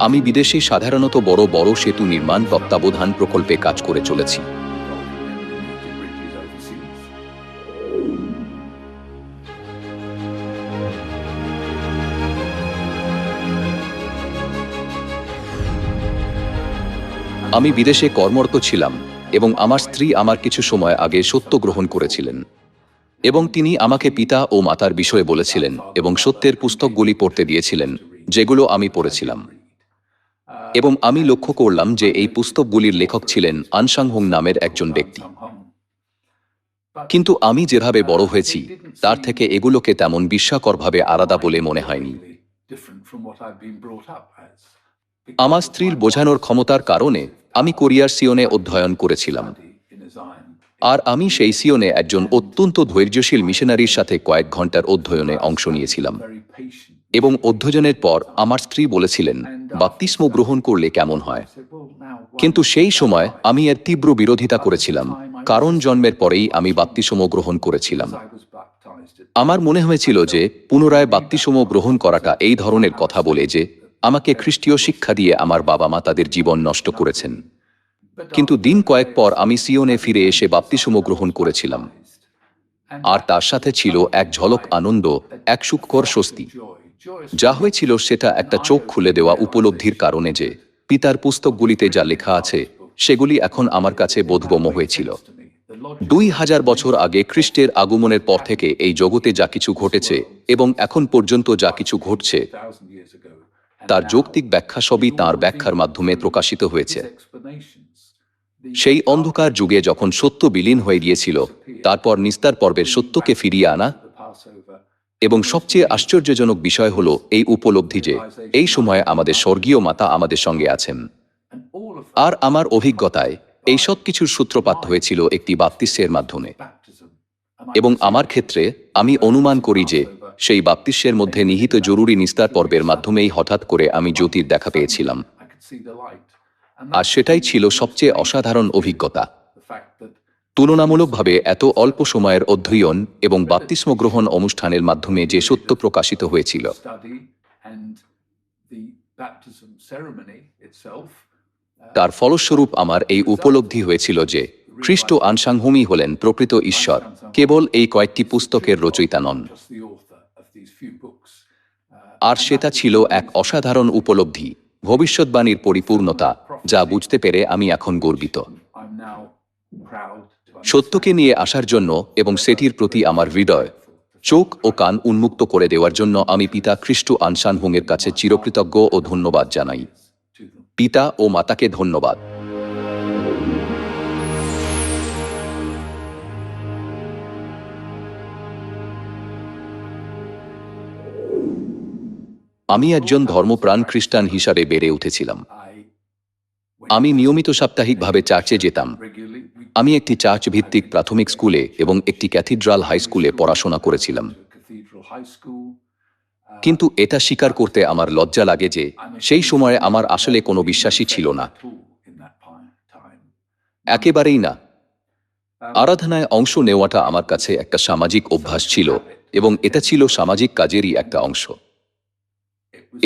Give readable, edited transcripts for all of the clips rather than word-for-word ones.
আমি বিদেশে সাধারণত বড় বড় সেতু নির্মাণ তত্ত্বাবধান প্রকল্পে কাজ করে চলেছি। আমি বিদেশে কর্মরত ছিলাম এবং আমার স্ত্রী আমার কিছু সময় আগে সত্য গ্রহণ করেছিলেন এবং তিনি আমাকে পিতা ও মাতার বিষয়ে বলেছিলেন এবং সত্যের পুস্তকগুলি পড়তে দিয়েছিলেন যেগুলো আমি পড়েছিলাম। এবং আমি লক্ষ্য করলাম যে এই পুস্তকগুলির লেখক ছিলেন আনসাং হুং নামের একজন ব্যক্তি। কিন্তু আমি যেভাবে বড় হয়েছি তার থেকে এগুলোকে তেমন বিস্ময়করভাবে আলাদা বলে মনে হয়নি। আমার স্ত্রীর বোঝানোর ক্ষমতার কারণে আমি কোরিয়ার সিওনে অধ্যয়ন করেছিলাম, আর আমি সেই সিওনে একজন অত্যন্ত ধৈর্যশীল মিশনারির সাথে কয়েক ঘন্টার অধ্যয়নে অংশ নিয়েছিলাম। এবং অধ্যয়নের পর আমার স্ত্রী বলেছিলেন বাপ্তিস্ম গ্রহণ করলে কেমন হয়, কিন্তু সেই সময় আমি এর তীব্র বিরোধিতা করেছিলাম, কারণ জন্মের পরেই আমি বাপ্তিস্ম গ্রহণ করেছিলাম। আমার মনে হয়েছিল যে পুনরায় বাপ্তিস্ম গ্রহণ করাটা এই ধরনের কথা বলে যে আমাকে খ্রিস্টীয় শিক্ষা দিয়ে আমার বাবা মা তাদের জীবন নষ্ট করেছেন। কিন্তু দিন কয়েক পর আমি সিওনে ফিরে এসে বাপ্তিস্ম গ্রহণ করেছিলাম, আর তার সাথে ছিল এক ঝলক আনন্দ, এক সুখকর স্বস্তি। যা হয়েছিল সেটা একটা চোখ খুলে দেওয়া উপলব্ধির কারণে যে পিতার পুস্তকগুলিতে যা লেখা আছে সেগুলি এখন আমার কাছে বোধগম্য হয়েছিল। 2000 বছর আগে খ্রিস্টের আগমনের পর থেকে এই জগতে যা কিছু ঘটেছে এবং এখন পর্যন্ত যা কিছু ঘটছে তার যৌক্তিক ব্যাখ্যা সবই তাঁর ব্যাখ্যার মাধ্যমে প্রকাশিত হয়েছে। সেই অন্ধকার যুগে যখন সত্য বিলীন হয়ে গিয়েছিল, তারপর নিস্তার পর্বের সত্যকে ফিরিয়ে আনা, এবং সবচেয়ে আশ্চর্যজনক বিষয় হল এই উপলব্ধি যে এই সময়ে আমাদের স্বর্গীয় মাতা আমাদের সঙ্গে আছেন। আর আমার অভিজ্ঞতায় এই সব কিছুর সূত্রপাত হয়েছিল একটি বাপ্তিস্মের মাধ্যমে, এবং আমার ক্ষেত্রে আমি অনুমান করি যে সেই বাপ্তিস্মের মধ্যে নিহিত জরুরি নিস্তার পর্বের মাধ্যমেই হঠাৎ করে আমি জ্যোতির দেখা পেয়েছিলাম। আর সেটাই ছিল সবচেয়ে অসাধারণ অভিজ্ঞতা। তুলনামূলকভাবে এত অল্প সময়ের অধ্যয়ন এবং বাপ্তিস্ম গ্রহণ অনুষ্ঠানের মাধ্যমে যে সত্য প্রকাশিত হয়েছিল, তার ফলস্বরূপ আমার এই উপলব্ধি হয়েছিল যে খ্রিস্ট আনসাং হুমই হলেন প্রকৃত ঈশ্বর, কেবল এই কয়েকটি পুস্তকের রচয়িতা নন। আর সেটা ছিল এক অসাধারণ উপলব্ধি, ভবিষ্যৎবাণীর পরিপূর্ণতা, যা বুঝতে পেরে আমি এখন গর্বিত। সত্যকে নিয়ে আসার জন্য এবং সেটির প্রতি আমার হৃদয়, চোখ ও কান উন্মুক্ত করে দেওয়ার জন্য আমি পিতা খ্রিস্ট আনসাং হুংয়ের কাছে চিরকৃতজ্ঞ ও ধন্যবাদ জানাই। পিতা ও মাতাকে ধন্যবাদ। আমি একজন ধর্মপ্রাণ খ্রিস্টান হিসাবে বেড়ে উঠেছিলাম। আমি নিয়মিত সাপ্তাহিকভাবে চার্চে যেতাম। আমি একটি চার্চ ভিত্তিক প্রাথমিক স্কুলে এবং একটি ক্যাথিড্রাল হাই স্কুলে পড়াশোনা করেছিলাম। কিন্তু এটা স্বীকার করতে আমার লজ্জা লাগে যে সেই সময়ে আমার আসলে কোনো বিশ্বাসী ছিল না, একেবারেই না। আরাধনায় অংশ নেওয়াটা আমার কাছে একটা সামাজিক অভ্যাস ছিল, এবং এটা ছিল সামাজিক কাজেরই একটা অংশ।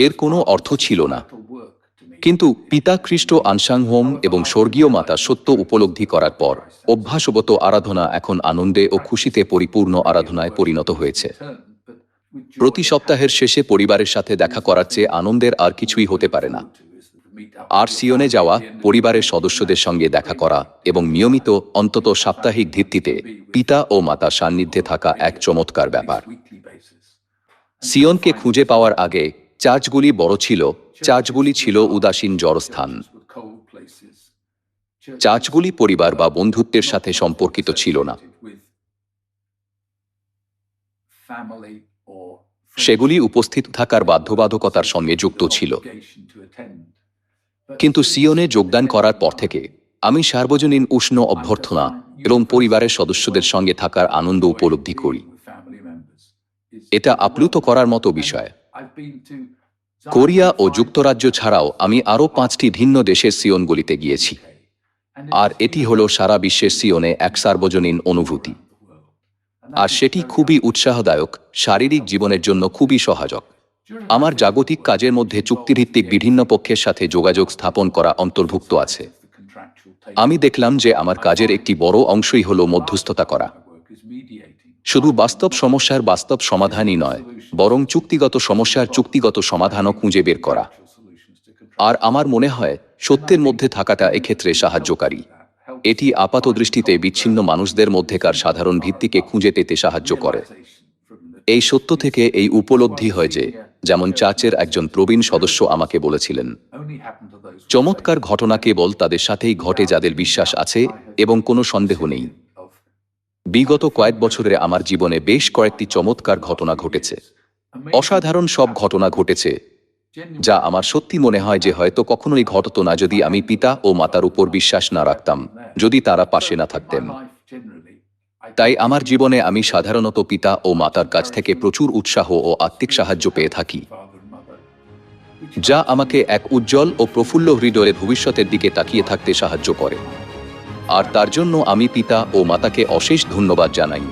এর কোনো অর্থ ছিল না। কিন্তু পিতা খ্রিস্ট আনসাং হোম এবং স্বর্গীয় মাতা সত্য উপলব্ধি করার পর অভ্যাসগত আরাধনা এখন আনন্দে ও খুশিতে পরিপূর্ণ আরাধনায় পরিণত হয়েছে। প্রতি সপ্তাহের শেষে পরিবারের সাথে দেখা করার চেয়ে আনন্দের আর কিছুই হতে পারে না। আর সিওনে যাওয়া, পরিবারের সদস্যদের সঙ্গে দেখা করা এবং নিয়মিত অন্তত সাপ্তাহিক ভিত্তিতে পিতা ও মাতা সান্নিধ্যে থাকা এক চমৎকার ব্যাপার। সিওনকে খুঁজে পাওয়ার আগে চার্চগুলি বড় ছিল, চার্চগুলি ছিল উদাসীন জড়স্থান। চার্চগুলি পরিবার বা বন্ধুত্বের সাথে সম্পর্কিত ছিল না। সেগুলি উপস্থিত থাকার বাধ্যবাধকতার সঙ্গে যুক্ত ছিল। কিন্তু সিওনে যোগদান করার পর থেকে আমি সার্বজনীন উষ্ণ অভ্যর্থনা এবং পরিবারের সদস্যদের সঙ্গে থাকার আনন্দ উপলব্ধি করি। এটা আপ্লুত করার মতো বিষয়। কোরিয়া ও যুক্তরাজ্য ছাড়াও আমি আরও 5টি ভিন্ন দেশের সিওনগুলিতে গিয়েছি, আর এটি হলো সারা বিশ্বের সিওনে এক সার্বজনীন অনুভূতি। আর সেটি খুবই উৎসাহদায়ক, শারীরিক জীবনের জন্য খুবই সহায়ক। আমার জাগতিক কাজের মধ্যে চুক্তিভিত্তিক বিভিন্ন পক্ষের সাথে যোগাযোগ স্থাপন করা অন্তর্ভুক্ত আছে। আমি দেখলাম যে আমার কাজের একটি বড় অংশই হল মধ্যস্থতা করা। শুধু বাস্তব সমস্যার বাস্তব সমাধানই নয়, বরং চুক্তিগত সমস্যার চুক্তিগত সমাধানও খুঁজে বের করা। আর আমার মনে হয় সত্যের মধ্যে থাকাটা এক্ষেত্রে সাহায্যকারী। এটি আপাতদৃষ্টিতে বিচ্ছিন্ন মানুষদের মধ্যেকার সাধারণ ভিত্তিকে খুঁজে পেতে সাহায্য করে। এই সত্য থেকে এই উপলব্ধি হয় যে, যেমন চার্চের একজন প্রবীণ সদস্য আমাকে বলেছিলেন, চমৎকার ঘটনা কেবল তাদের সাথেই ঘটে যাদের বিশ্বাস আছে এবং কোনো সন্দেহ নেই। বিগত কয়েক বছরে আমার জীবনে বেশ কয়েকটি চমৎকার ঘটনা ঘটেছে। অসাধারণ সব ঘটনা ঘটেছে, যা আমার সত্যি মনে হয় যে হয়তো কখনোই ঘটতো না যদি আমি পিতা ও মাতার উপর বিশ্বাস না রাখতাম, যদি তারা পাশে না থাকতেন। তাই আমার জীবনে আমি সাধারণত পিতা ও মাতার কাছ থেকে প্রচুর উৎসাহ ও আত্মিক সাহায্য পেয়ে থাকি, যা আমাকে এক উজ্জ্বল ও প্রফুল্ল হৃদয়ের ভবিষ্যতের দিকে তাকিয়ে থাকতে সাহায্য করে। আর তার জন্য আমি পিতা ও মাতাকে অশেষ ধন্যবাদ জানাই।